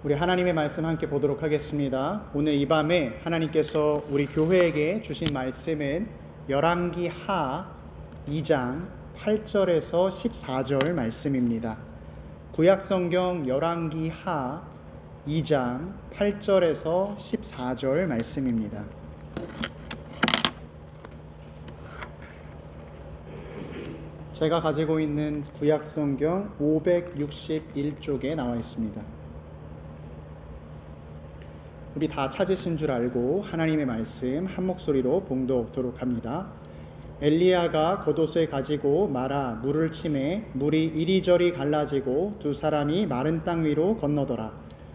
우리 하나님의 말씀 함께 보도록 하겠습니다. 오늘 이 밤에 하나님께서 우리 교회에게 주신 말씀은 열왕기 하 2장 8절에서 14절 말씀입니다. 구약성경 열왕기 하 2장 8절에서 14절 말씀입니다. 제가 가지고 있는 구약성경 561쪽에 나와 있습니다. 우리 다 찾으신 줄 알고 하나님의 말씀 한 목소리로 봉독하도록 합니다. 엘리야가 겉옷을 가지고 말아 물을 치매 물이 이리저리 갈라지고 두 사람이 마른 땅 위로 건너더라.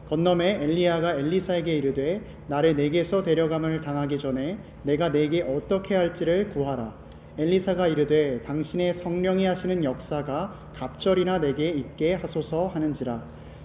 건너매 엘리야가 엘리사에게 이르되 나를 내게서 데려감을 당하기 전에 내가 내게 어떻게 할지를 구하라. 엘리사가 이르되 당신의 성령이 하시는 역사가 갑절이나 내게 있게 하소서 하는지라.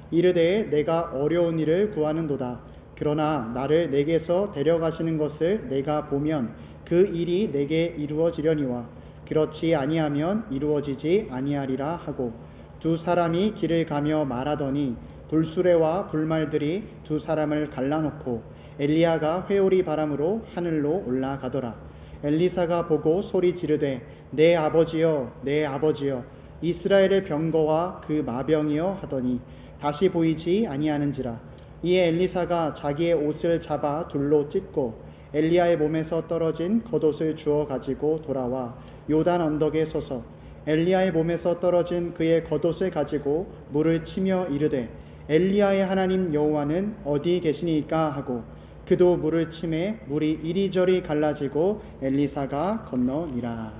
이르되 내가 어려운 일을 구하는도다. 그러나 나를 내게서 데려가시는 것을 내가 보면 그 일이 내게 이루어지려니와 그렇지 아니하면 이루어지지 아니하리라 하고 두 사람이 길을 가며 말하더니 불수레와 불말들이 두 사람을 갈라놓고 엘리야가 회오리 바람으로 하늘로 올라가더라. 엘리사가 보고 소리 지르되 내 아버지여 내 아버지여 이스라엘의 병거와 그 마병이여 하더니 다시 보이지 아니하는지라. 이에 엘리사가 자기의 옷을 잡아 둘로 찢고 엘리야의 몸에서 떨어진 겉옷을 주워 가지고 돌아와 요단 언덕에 서서 엘리야의 몸에서 떨어진 그의 겉옷을 가지고 물을 치며 이르되 엘리야의 하나님 여호와는 어디 계시니까 하고 그도 물을 치매 물이 이리저리 갈라지고 엘리사가 건너니라.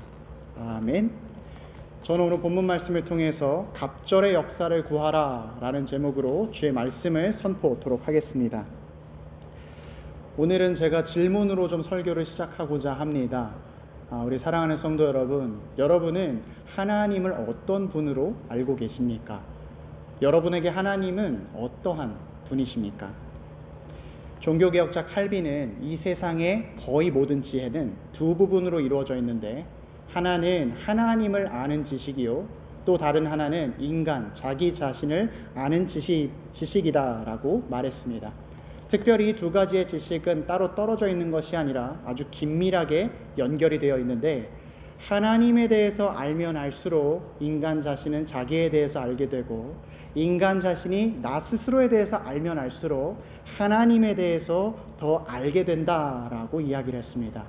아멘. 저는 오늘 본문 말씀을 통해서 갑절의 역사를 구하라 라는 제목으로 주의 말씀을 선포하도록 하겠습니다. 오늘은 제가 질문으로 좀 설교를 시작하고자 합니다. 우리 사랑하는 성도 여러분, 여러분은 하나님을 어떤 분으로 알고 계십니까? 여러분에게 하나님은 어떠한 분이십니까? 종교개혁자 칼빈은 이 세상의 거의 모든 지혜는 두 부분으로 이루어져 있는데 하나는 하나님을 아는 지식이요 또 다른 하나는 인간, 자기 자신을 아는 지식이다라고 말했습니다. 특별히 두 가지의 지식은 따로 떨어져 있는 것이 아니라 아주 긴밀하게 연결이 되어 있는데 하나님에 대해서 알면 알수록 인간 자신은 자기에 대해서 알게 되고 인간 자신이 나 스스로에 대해서 알면 알수록 하나님에 대해서 더 알게 된다라고 이야기를 했습니다.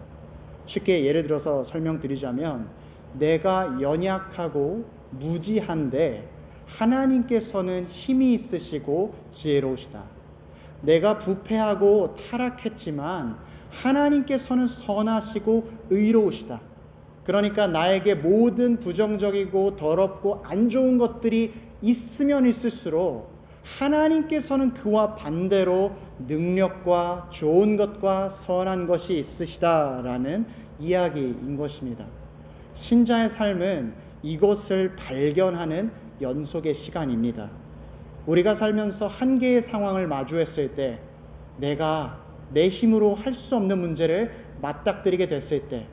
쉽게 예를 들어서 설명드리자면 내가 연약하고 무지한데 하나님께서는 힘이 있으시고 지혜로우시다. 내가 부패하고 타락했지만 하나님께서는 선하시고 의로우시다. 그러니까 나에게 모든 부정적이고 더럽고 안 좋은 것들이 있으면 있을수록 하나님께서는 그와 반대로 능력과 좋은 것과 선한 것이 있으시다라는 이야기인 것입니다. 신자의 삶은 이것을 발견하는 연속의 시간입니다. 우리가 살면서 한계의 상황을 마주했을 때 내가 내 힘으로 할 수 없는 문제를 맞닥뜨리게 됐을 때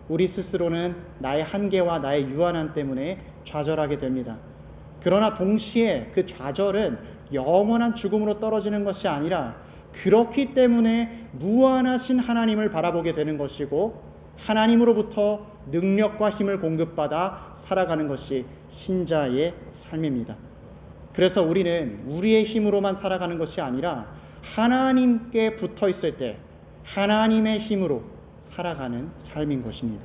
우리 스스로는 나의 한계와 나의 유한함 때문에 좌절하게 됩니다. 그러나 동시에 그 좌절은 영원한 죽음으로 떨어지는 것이 아니라 그렇기 때문에 무한하신 하나님을 바라보게 되는 것이고 하나님으로부터 능력과 힘을 공급받아 살아가는 것이 신자의 삶입니다. 그래서 우리는 우리의 힘으로만 살아가는 것이 아니라 하나님께 붙어 있을 때 하나님의 힘으로 살아가는 삶인 것입니다.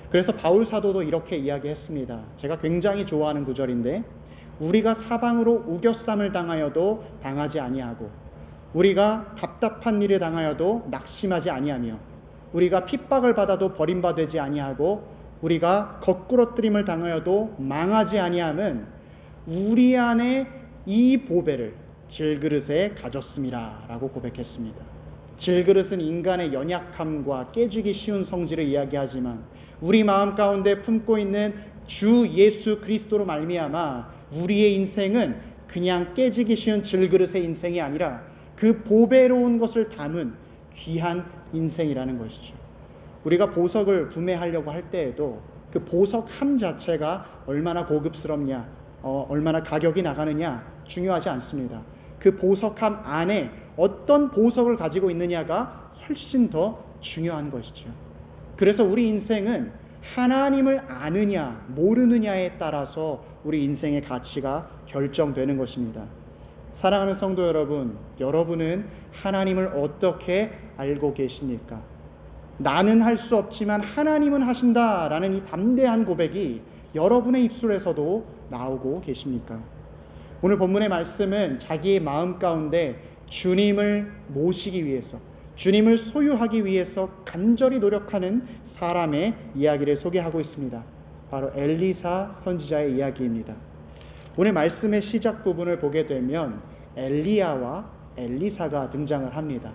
그래서 바울 사도도 이렇게 이야기했습니다. 제가 굉장히 좋아하는 구절인데 우리가 사방으로 우겨쌈을 당하여도 당하지 아니하고 우리가 답답한 일을 당하여도 낙심하지 아니하며 우리가 핍박을 받아도 버림받지 아니하고 우리가 거꾸러뜨림을 당하여도 망하지 아니함은 우리 안에 이 보배를 질그릇에 가졌음이라 라고 고백했습니다. 질그릇은 인간의 연약함과 깨지기 쉬운 성질을 이야기하지만 우리 마음 가운데 품고 있는 주 예수 그리스도로 말미암아 우리의 인생은 그냥 깨지기 쉬운 질그릇의 인생이 아니라 그 보배로운 것을 담은 귀한 인생이라는 것이죠. 우리가 보석을 구매하려고 할 때에도 그 보석함 자체가 얼마나 고급스럽냐, 얼마나 가격이 나가느냐 중요하지 않습니다. 그 보석함 안에 어떤 보석을 가지고 있느냐가 훨씬 더 중요한 것이죠. 그래서 우리 인생은 하나님을 아느냐 모르느냐에 따라서 우리 인생의 가치가 결정되는 것입니다. 사랑하는 성도 여러분, 여러분은 하나님을 어떻게 알고 계십니까? 나는 할 수 없지만 하나님은 하신다라는 이 담대한 고백이 여러분의 입술에서도 나오고 계십니까? 오늘 본문의 말씀은 자기의 마음 가운데 주님을 모시기 위해서, 주님을 소유하기 위해서 간절히 노력하는 사람의 이야기를 소개하고 있습니다. 바로 엘리사 선지자의 이야기입니다. 오늘 말씀의 시작 부분을 보게 되면 엘리야와 엘리사가 등장을 합니다.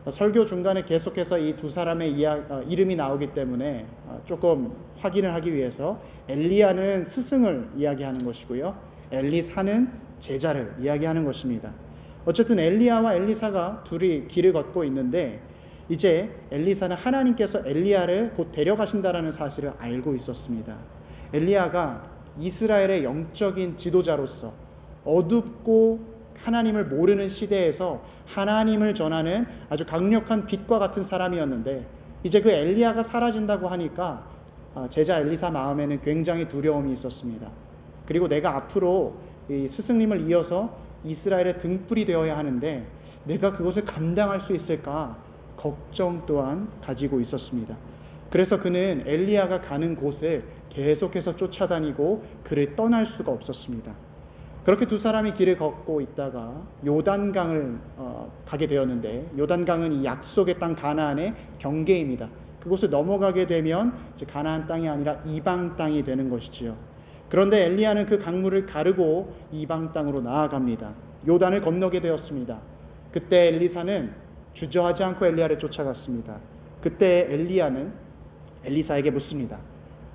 설교 중간에 계속해서 이 두 사람의 이름이 나오기 때문에 조금 확인을 하기 위해서 엘리야는 스승을 이야기하는 것이고요, 엘리사는 제자를 이야기하는 것입니다. 어쨌든 엘리야와 엘리사가 둘이 길을 걷고 있는데, 이제 엘리사는 하나님께서 엘리야를 곧 데려가신다라는 사실을 알고 있었습니다. 엘리야가 이스라엘의 영적인 지도자로서 어둡고 하나님을 모르는 시대에서 하나님을 전하는 아주 강력한 빛과 같은 사람이었는데, 이제 그 엘리야가 사라진다고 하니까 제자 엘리사 마음에는 굉장히 두려움이 있었습니다. 그리고 내가 앞으로 이 스승님을 이어서 이스라엘의 등불이 되어야 하는데 내가 그것을 감당할 수 있을까 걱정 또한 가지고 있었습니다. 그래서 그는 엘리야가 가는 곳을 계속해서 쫓아다니고 그를 떠날 수가 없었습니다. 그렇게 두 사람이 길을 걷고 있다가 요단강을 가게 되었는데, 요단강은 이 약속의 땅 가나안의 경계입니다. 그곳을 넘어가게 되면 이제 가나안 땅이 아니라 이방 땅이 되는 것이지요. 그런데 엘리야는 그 강물을 가르고 이방 땅으로 나아갑니다. 요단을 건너게 되었습니다. 그때 엘리사는 주저하지 않고 엘리야를 쫓아갔습니다. 그때 엘리야는 엘리사에게 묻습니다.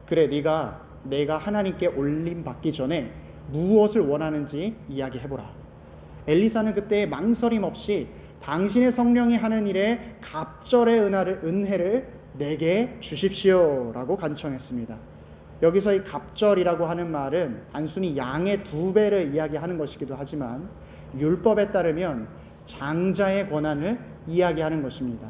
그래, 내가 하나님께 올림 받기 전에 무엇을 원하는지 이야기해보라. 엘리사는 그때 망설임 없이 당신의 성령이 하는 일에 갑절의 은혜를 내게 주십시오 라고 간청했습니다. 여기서 이 갑절이라고 하는 말은 단순히 양의 2배를 이야기하는 것이기도 하지만 율법에 따르면 장자의 권한을 이야기하는 것입니다.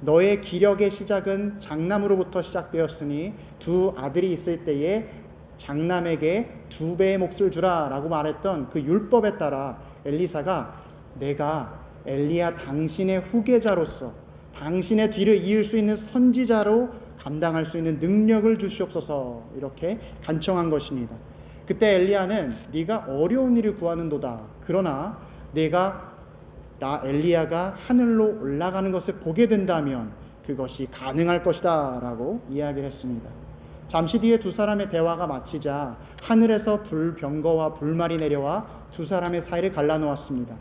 너의 기력의 시작은 장남으로부터 시작되었으니 두 아들이 있을 때에 장남에게 2배의 몫을 주라 라고 말했던 그 율법에 따라 엘리사가 내가 엘리야 당신의 후계자로서 당신의 뒤를 이을 수 있는 선지자로 감당할 수 있는 능력을 주시옵소서 이렇게 간청한 것입니다. 그때 엘리야는 네가 어려운 일을 구하는도다. 그러나 엘리야가 하늘로 올라가는 것을 보게 된다면 그것이 가능할 것이다 라고 이야기를 했습니다. 잠시 뒤에 두 사람의 대화가 마치자 하늘에서 불병거와 불말이 내려와 두 사람의 사이를 갈라놓았습니다.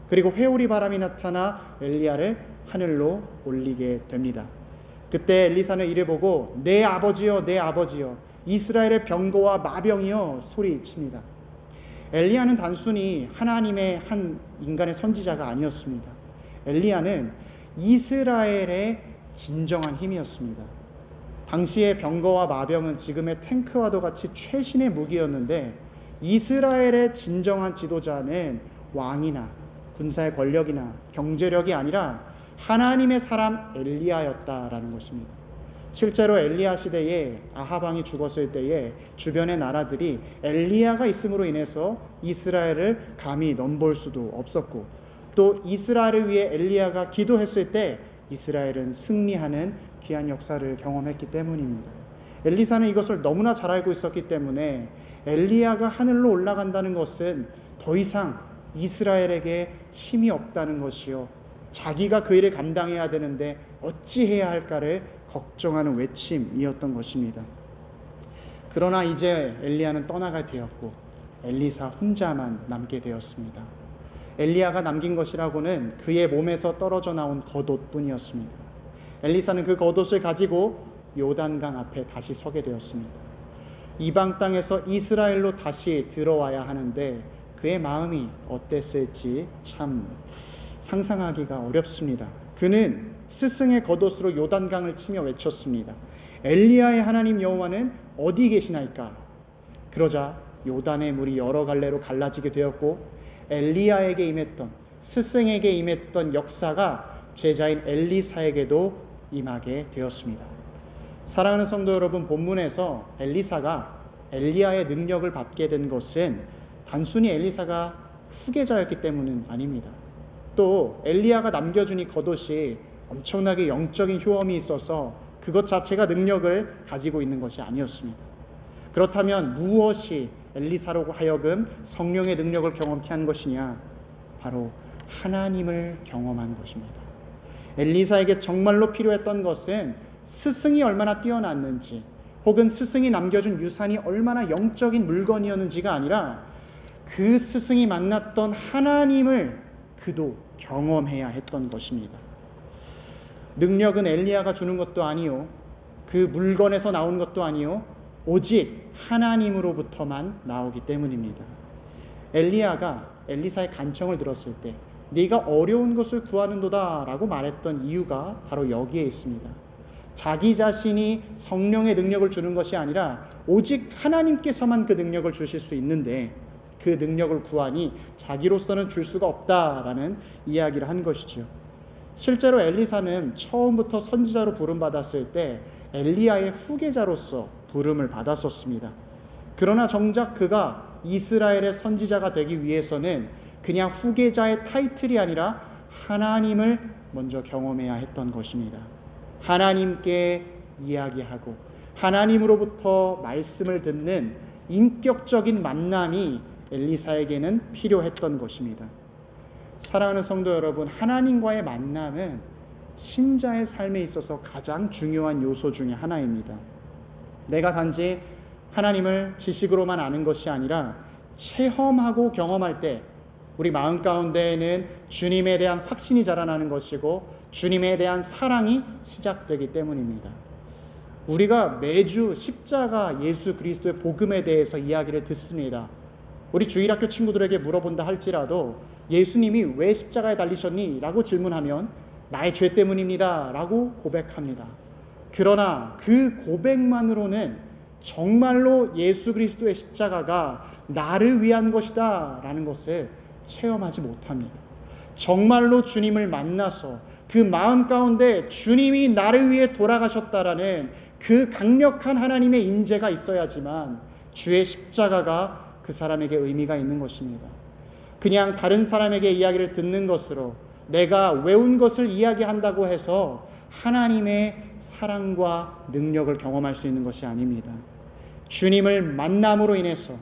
그리고 회오리 바람이 나타나 엘리야를 하늘로 올리게 됩니다. 그때 엘리사는 이를 보고 내 아버지여 내 아버지여 이스라엘의 병거와 마병이여 소리칩니다. 엘리야는 단순히 하나님의 한 인간의 선지자가 아니었습니다. 엘리야는 이스라엘의 진정한 힘이었습니다. 당시의 병거와 마병은 지금의 탱크와도 같이 최신의 무기였는데 이스라엘의 진정한 지도자는 왕이나 군사의 권력이나 경제력이 아니라 하나님의 사람 엘리야였다라는 것입니다. 실제로 엘리야 시대에 아합 왕이 죽었을 때에 주변의 나라들이 엘리야가 있음으로 인해서 이스라엘을 감히 넘볼 수도 없었고, 또 이스라엘을 위해 엘리야가 기도했을 때 이스라엘은 승리하는 귀한 역사를 경험했기 때문입니다. 엘리사는 이것을 너무나 잘 알고 있었기 때문에 엘리야가 하늘로 올라간다는 것은 더 이상 이스라엘에게 힘이 없다는 것이요, 자기가 그 일을 감당해야 되는데 어찌해야 할까를 걱정하는 외침이었던 것입니다. 그러나 이제 엘리야는 떠나게 되었고 엘리사 혼자만 남게 되었습니다. 엘리야가 남긴 것이라고는 그의 몸에서 떨어져 나온 겉옷뿐이었습니다. 엘리사는 그 겉옷을 가지고 요단강 앞에 다시 서게 되었습니다. 이방 땅에서 이스라엘로 다시 들어와야 하는데 그의 마음이 어땠을지 참 상상하기가 어렵습니다. 그는 스승의 겉옷으로 요단강을 치며 외쳤습니다. 엘리야의 하나님 여호와는 어디 계시나이까? 그러자 요단의 물이 여러 갈래로 갈라지게 되었고 엘리야에게 임했던, 스승에게 임했던 역사가 제자인 엘리사에게도 임하게 되었습니다. 사랑하는 성도 여러분, 본문에서 엘리사가 엘리야의 능력을 받게 된 것은 단순히 엘리사가 후계자였기 때문은 아닙니다. 또 엘리야가 남겨준 이 겉옷이 엄청나게 영적인 효험이 있어서 그것 자체가 능력을 가지고 있는 것이 아니었습니다. 그렇다면 무엇이 엘리사로 하여금 성령의 능력을 경험케 한 것이냐? 바로 하나님을 경험한 것입니다. 엘리사에게 정말로 필요했던 것은 스승이 얼마나 뛰어났는지, 혹은 스승이 남겨준 유산이 얼마나 영적인 물건이었는지가 아니라 그 스승이 만났던 하나님을 그도 경험해야 했던 것입니다. 능력은 엘리야가 주는 것도 아니요, 그 물건에서 나온 것도 아니요, 오직 하나님으로부터만 나오기 때문입니다. 엘리야가 엘리사의 간청을 들었을 때 네가 어려운 것을 구하는도다 라고 말했던 이유가 바로 여기에 있습니다. 자기 자신이 성령의 능력을 주는 것이 아니라 오직 하나님께서만 그 능력을 주실 수 있는데 그 능력을 구하니 자기로서는 줄 수가 없다라는 이야기를 한 것이죠. 실제로 엘리사는 처음부터 선지자로 부름받았을 때 엘리야의 후계자로서 부름을 받았었습니다. 그러나 정작 그가 이스라엘의 선지자가 되기 위해서는 그냥 후계자의 타이틀이 아니라 하나님을 먼저 경험해야 했던 것입니다. 하나님께 이야기하고 하나님으로부터 말씀을 듣는 인격적인 만남이 엘리사에게는 필요했던 것입니다. 사랑하는 성도 여러분, 하나님과의 만남은 신자의 삶에 있어서 가장 중요한 요소 중에 하나입니다. 내가 단지 하나님을 지식으로만 아는 것이 아니라 체험하고 경험할 때 우리 마음 가운데에는 주님에 대한 확신이 자라나는 것이고 주님에 대한 사랑이 시작되기 때문입니다. 우리가 매주 십자가 예수 그리스도의 복음에 대해서 이야기를 듣습니다. 우리 주일학교 친구들에게 물어본다 할지라도 예수님이 왜 십자가에 달리셨니? 라고 질문하면 나의 죄 때문입니다 라고 고백합니다. 그러나 그 고백만으로는 정말로 예수 그리스도의 십자가가 나를 위한 것이다 라는 것을 체험하지 못합니다. 정말로 주님을 만나서 그 마음 가운데 주님이 나를 위해 돌아가셨다라는 그 강력한 하나님의 임재가 있어야지만 주의 십자가가 그 사람에게 의미가 있는 것입니다. 그냥 다른 사람에게 이야기를 듣는 것으로 내가 외운 것을 이야기한다고 해서 하나님의 사랑과 능력을 경험할 수 있는 것이 아닙니다. 주님을 만남으로 인해서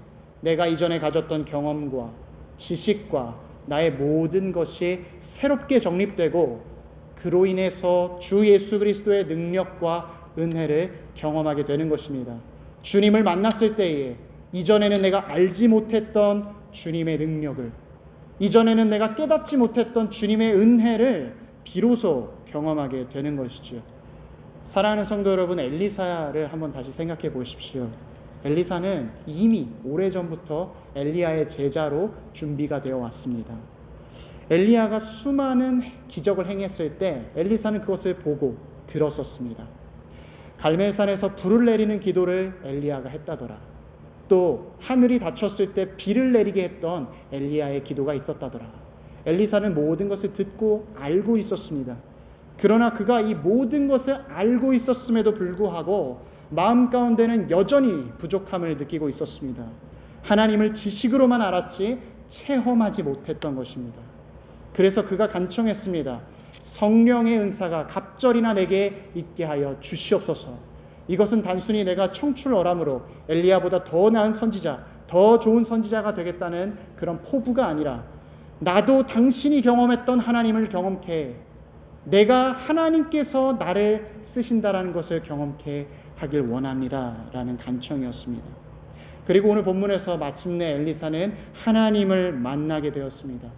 내가 이전에 가졌던 경험과 지식과 나의 모든 것이 새롭게 정립되고 그로 인해서 주 예수 그리스도의 능력과 은혜를 경험하게 되는 것입니다. 주님을 만났을 때에 이전에는 내가 알지 못했던 주님의 능력을, 이전에는 내가 깨닫지 못했던 주님의 은혜를 비로소 경험하게 되는 것이죠. 사랑하는 성도 여러분, 엘리사를 한번 다시 생각해 보십시오. 엘리사는 이미 오래전부터 엘리야의 제자로 준비가 되어 왔습니다. 엘리야가 수많은 기적을 행했을 때 엘리사는 그것을 보고 들었었습니다. 갈멜산에서 불을 내리는 기도를 엘리야가 했다더라. 또 하늘이 닫혔을 때 비를 내리게 했던 엘리야의 기도가 있었다더라. 엘리사는 모든 것을 듣고 알고 있었습니다. 그러나 그가 이 모든 것을 알고 있었음에도 불구하고 마음 가운데는 여전히 부족함을 느끼고 있었습니다. 하나님을 지식으로만 알았지 체험하지 못했던 것입니다. 그래서 그가 간청했습니다. 성령의 은사가 갑절이나 내게 있게 하여 주시옵소서. 이것은 단순히 내가 청출어람으로 엘리야보다 더 나은 선지자, 더 좋은 선지자가 되겠다는 그런 포부가 아니라 나도 당신이 경험했던 하나님을 경험케, 내가 하나님께서 나를 쓰신다라는 것을 경험케 하길 원합니다 라는 간청이었습니다. 그리고 오늘 본문에서 마침내 엘리사는 하나님을 만나게 되었습니다.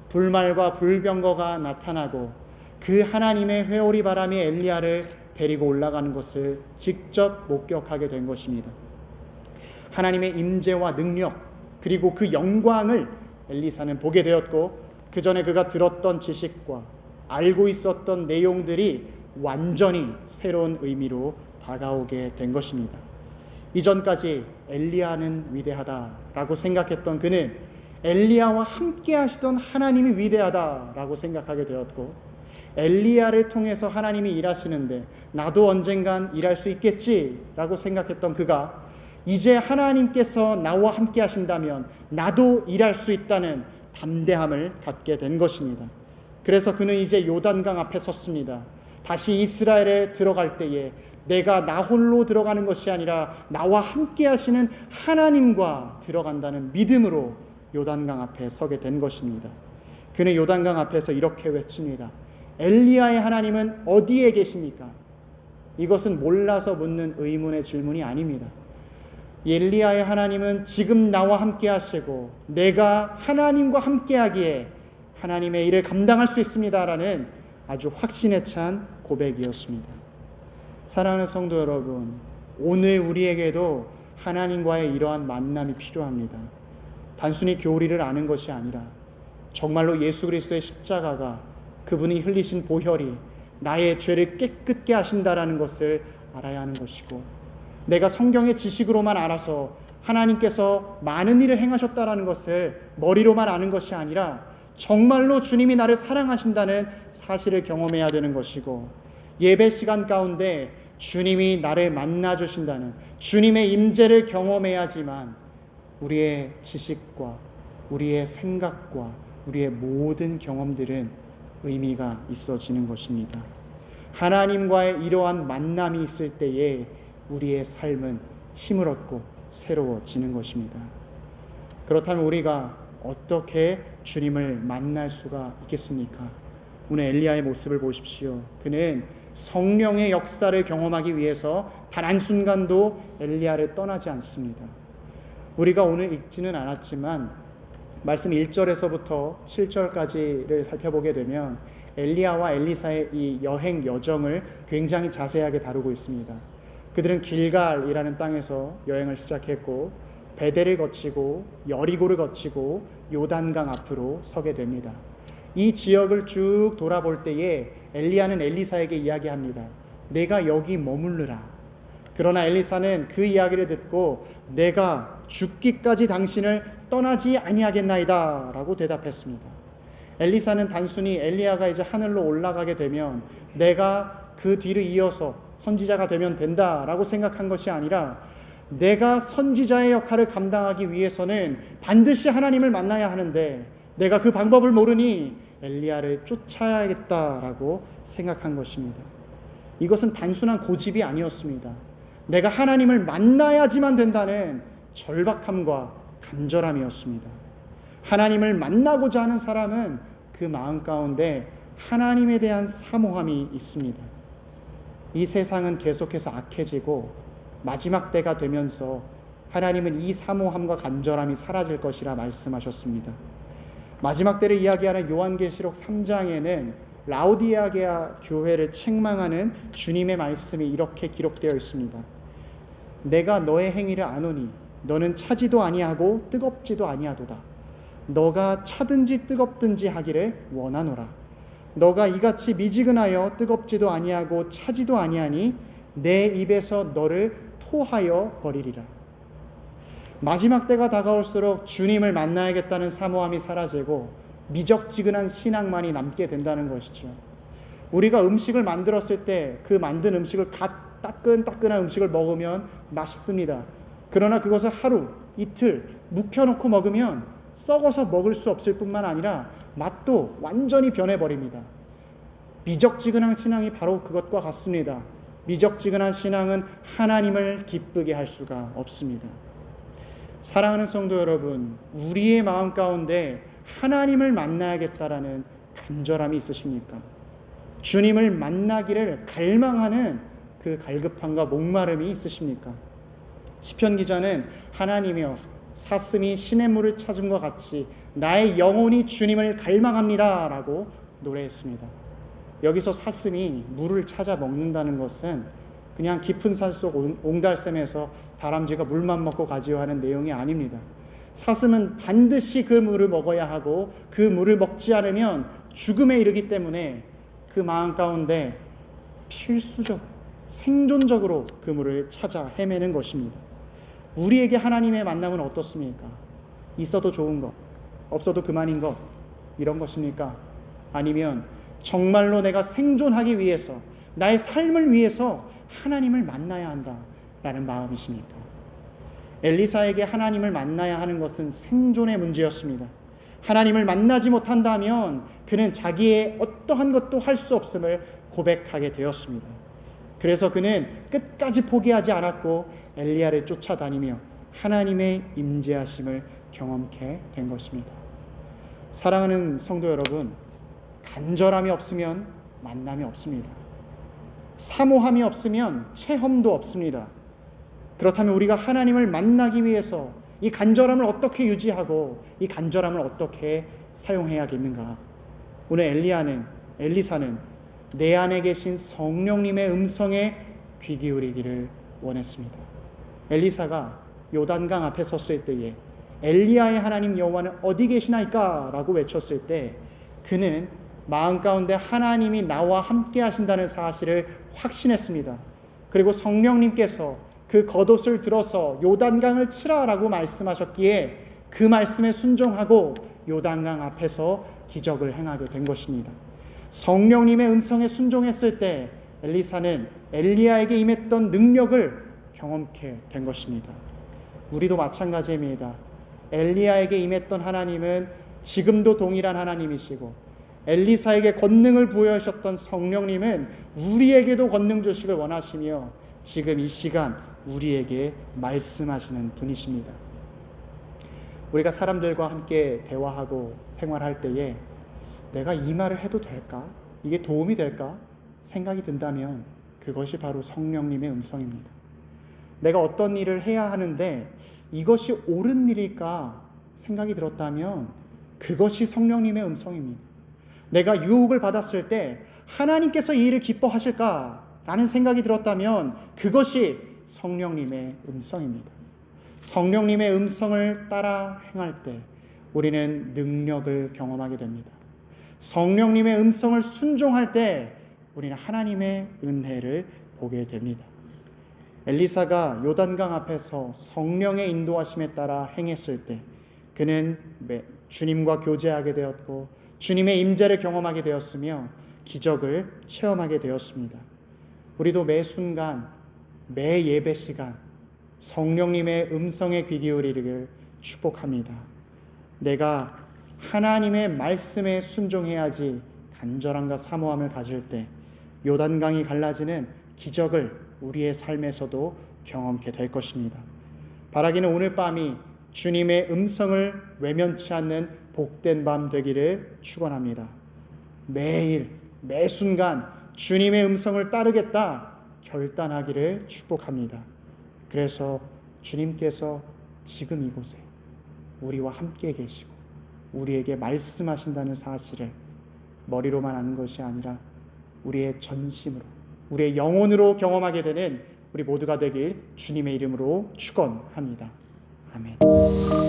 불말과 불병거가 나타나고 그 하나님의 회오리 바람이 엘리야를 데리고 올라가는 것을 직접 목격하게 된 것입니다. 하나님의 임재와 능력 그리고 그 영광을 엘리사는 보게 되었고 그 전에 그가 들었던 지식과 알고 있었던 내용들이 완전히 새로운 의미로 다가오게 된 것입니다. 이전까지 엘리야는 위대하다라고 생각했던 그는 엘리야와 함께 하시던 하나님이 위대하다라고 생각하게 되었고, 엘리야를 통해서 하나님이 일하시는데 나도 언젠간 일할 수 있겠지라고 생각했던 그가 이제 하나님께서 나와 함께 하신다면 나도 일할 수 있다는 담대함을 갖게 된 것입니다. 그래서 그는 이제 요단강 앞에 섰습니다. 다시 이스라엘에 들어갈 때에 내가 나 홀로 들어가는 것이 아니라 나와 함께 하시는 하나님과 들어간다는 믿음으로 요단강 앞에 서게 된 것입니다. 그는 요단강 앞에서 이렇게 외칩니다. 엘리야의 하나님은 어디에 계십니까? 이것은 몰라서 묻는 의문의 질문이 아닙니다. 엘리야의 하나님은 지금 나와 함께 하시고 내가 하나님과 함께 하기에 하나님의 일을 감당할 수 있습니다라는 아주 확신에 찬 고백이었습니다. 사랑하는 성도 여러분, 오늘 우리에게도 하나님과의 이러한 만남이 필요합니다. 단순히 교리를 아는 것이 아니라 정말로 예수 그리스도의 십자가가, 그분이 흘리신 보혈이 나의 죄를 깨끗게 하신다라는 것을 알아야 하는 것이고, 내가 성경의 지식으로만 알아서 하나님께서 많은 일을 행하셨다라는 것을 머리로만 아는 것이 아니라 정말로 주님이 나를 사랑하신다는 사실을 경험해야 되는 것이고, 예배 시간 가운데 주님이 나를 만나 주신다는 주님의 임재를 경험해야지만 우리의 지식과 우리의 생각과 우리의 모든 경험들은 의미가 있어지는 것입니다. 하나님과의 이러한 만남이 있을 때에 우리의 삶은 힘을 얻고 새로워지는 것입니다. 그렇다면 우리가 어떻게 주님을 만날 수가 있겠습니까? 오늘 엘리야의 모습을 보십시오. 그는 성령의 역사를 경험하기 위해서 단 한순간도 엘리야를 떠나지 않습니다. 우리가 오늘 읽지는 않았지만 말씀 1절에서부터 7절까지를 살펴보게 되면 엘리야와 엘리사의 이 여행 여정을 굉장히 자세하게 다루고 있습니다. 그들은 길갈이라는 땅에서 여행을 시작했고 베델을 거치고 여리고를 거치고 요단강 앞으로 서게 됩니다. 이 지역을 쭉 돌아볼 때에 엘리야는 엘리사에게 이야기합니다. 내가 여기 머무르라. 그러나 엘리사는 그 이야기를 듣고 내가 죽기까지 당신을 떠나지 아니하겠나이다 라고 대답했습니다. 엘리사는 단순히 엘리야가 이제 하늘로 올라가게 되면 내가 그 뒤를 이어서 선지자가 되면 된다라고 생각한 것이 아니라 내가 선지자의 역할을 감당하기 위해서는 반드시 하나님을 만나야 하는데 내가 그 방법을 모르니 엘리야를 쫓아야겠다라고 생각한 것입니다. 이것은 단순한 고집이 아니었습니다. 내가 하나님을 만나야지만 된다는 절박함과 간절함이었습니다. 하나님을 만나고자 하는 사람은 그 마음 가운데 하나님에 대한 사모함이 있습니다. 이 세상은 계속해서 악해지고 마지막 때가 되면서 하나님은 이 사모함과 간절함이 사라질 것이라 말씀하셨습니다. 마지막 때를 이야기하는 요한계시록 3장에는 라오디게아 교회를 책망하는 주님의 말씀이 이렇게 기록되어 있습니다. 내가 너의 행위를 아노니 너는 차지도 아니하고 뜨겁지도 아니하도다. 너가 차든지 뜨겁든지 하기를 원하노라. 너가 이같이 미지근하여 뜨겁지도 아니하고 차지도 아니하니 내 입에서 너를 토하여 버리리라. 마지막 때가 다가올수록 주님을 만나야겠다는 사모함이 사라지고 미적지근한 신앙만이 남게 된다는 것이죠. 우리가 음식을 만들었을 때 그 만든 음식을 따끈따끈한 음식을 먹으면 맛있습니다. 그러나 그것을 하루, 이틀 묵혀놓고 먹으면 썩어서 먹을 수 없을 뿐만 아니라 맛도 완전히 변해버립니다. 미적지근한 신앙이 바로 그것과 같습니다. 미적지근한 신앙은 하나님을 기쁘게 할 수가 없습니다. 사랑하는 성도 여러분, 우리의 마음 가운데 하나님을 만나야겠다라는 간절함이 있으십니까? 주님을 만나기를 갈망하는 그 갈급함과 목마름이 있으십니까? 시편 기자는 하나님이여 사슴이 시냇물을 찾음과 같이 나의 영혼이 주님을 갈망합니다 라고 노래했습니다. 여기서 사슴이 물을 찾아 먹는다는 것은 그냥 깊은 산속 옹달샘에서 다람쥐가 물만 먹고 가지요 하는 내용이 아닙니다. 사슴은 반드시 그 물을 먹어야 하고 그 물을 먹지 않으면 죽음에 이르기 때문에 그 마음 가운데 필수적, 생존적으로 그 물을 찾아 헤매는 것입니다. 우리에게 하나님의 만남은 어떻습니까? 있어도 좋은 것, 없어도 그만인 것, 이런 것입니까? 아니면 정말로 내가 생존하기 위해서, 나의 삶을 위해서 하나님을 만나야 한다라는 마음이십니까? 엘리사에게 하나님을 만나야 하는 것은 생존의 문제였습니다. 하나님을 만나지 못한다면 그는 자기의 어떠한 것도 할 수 없음을 고백하게 되었습니다. 그래서 그는 끝까지 포기하지 않았고 엘리야를 쫓아다니며 하나님의 임재하심을 경험케 된 것입니다. 사랑하는 성도 여러분, 간절함이 없으면 만남이 없습니다. 사모함이 없으면 체험도 없습니다. 그렇다면 우리가 하나님을 만나기 위해서 이 간절함을 어떻게 유지하고 이 간절함을 어떻게 사용해야겠는가? 오늘 엘리사는 내 안에 계신 성령님의 음성에 귀 기울이기를 원했습니다. 엘리사가 요단강 앞에 섰을 때에 엘리야의 하나님 여호와는 어디 계시나이까? 라고 외쳤을 때 그는 마음 가운데 하나님이 나와 함께 하신다는 사실을 확신했습니다. 그리고 성령님께서 그 겉옷을 들어서 요단강을 치라라고 말씀하셨기에 그 말씀에 순종하고 요단강 앞에서 기적을 행하게 된 것입니다. 성령님의 음성에 순종했을 때 엘리사는 엘리야에게 임했던 능력을 경험케 된 것입니다. 우리도 마찬가지입니다. 엘리야에게 임했던 하나님은 지금도 동일한 하나님이시고 엘리사에게 권능을 부여하셨던 성령님은 우리에게도 권능 주시길 원하시며 지금 이 시간 우리에게 말씀하시는 분이십니다. 우리가 사람들과 함께 대화하고 생활할 때에 내가 이 말을 해도 될까? 이게 도움이 될까? 생각이 든다면 그것이 바로 성령님의 음성입니다. 내가 어떤 일을 해야 하는데 이것이 옳은 일일까 생각이 들었다면 그것이 성령님의 음성입니다. 내가 유혹을 받았을 때 하나님께서 이 일을 기뻐하실까라는 생각이 들었다면 그것이 성령님의 음성입니다. 성령님의 음성을 따라 행할 때 우리는 능력을 경험하게 됩니다. 성령님의 음성을 순종할 때 우리는 하나님의 은혜를 보게 됩니다. 엘리사가 요단강 앞에서 성령의 인도하심에 따라 행했을 때 그는 주님과 교제하게 되었고 주님의 임재를 경험하게 되었으며 기적을 체험하게 되었습니다. 우리도 매 순간, 매 예배 시간 성령님의 음성에 귀 기울이기를 축복합니다. 내가 하나님의 말씀에 순종해야지 간절함과 사모함을 가질 때 요단강이 갈라지는 기적을 우리의 삶에서도 경험케 될 것입니다. 바라기는 오늘 밤이 주님의 음성을 외면치 않는 복된 밤 되기를 축원합니다. 매일 매 순간 주님의 음성을 따르겠다 결단하기를 축복합니다. 그래서 주님께서 지금 이곳에 우리와 함께 계시고 우리에게 말씀하신다는 사실을 머리로만 아는 것이 아니라 우리의 전심으로, 우리의 영혼으로 경험하게 되는 우리 모두가 되길 주님의 이름으로 축원합니다. 아멘.